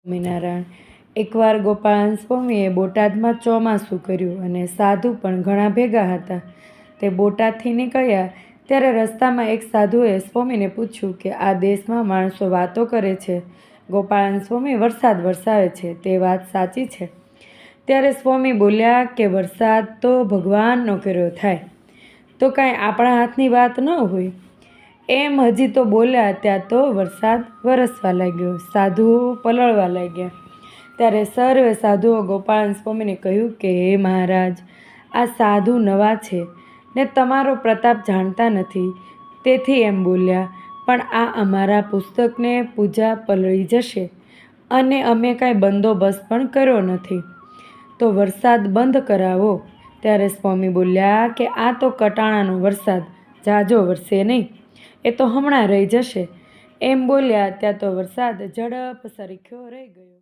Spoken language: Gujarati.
સ્વામિનારાયણ. એકવાર ગોપાળાન સ્વામીએ બોટાદમાં ચોમાસું કર્યું અને સાધુ પણ ઘણા ભેગા હતા. તે બોટાદથી નીકળ્યા ત્યારે રસ્તામાં એક સાધુએ સ્વામીને પૂછ્યું કે આ દેશમાં માણસો વાતો કરે છે, ગોપાળાન સ્વામી વરસાદ વરસાવે છે, તે વાત સાચી છે? ત્યારે સ્વામી બોલ્યા કે વરસાદ તો ભગવાનનો કર્યો થાય, તો કાંઈ આપણા હાથની વાત ન હોય. એમ હજી તો બોલ્યા ત્યાં તો વરસાદ વરસવા લાગ્યો. સાધુઓ પલળવા લાગ્યા. ત્યારે સર્વે સાધુઓ ગોપાળાન સ્વામીને કહ્યું કે હે મહારાજ, આ સાધુ નવા છે ને તમારો પ્રતાપ જાણતા નથી, તેથી એમ બોલ્યા, પણ આ અમારા પુસ્તકને પૂજા પલળી જશે અને અમે કાંઈ બંદોબસ્ત પણ કર્યો નથી, તો વરસાદ બંધ કરાવો. ત્યારે સ્વામી બોલ્યા કે આ તો કટાણાનો વરસાદ, ઝાઝો વરસે નહીં, એ તો હમણાં રહી જશે. એમ બોલ્યા ત્યાં તો વરસાદ ઝડપ સરખ્યો રહી ગયો.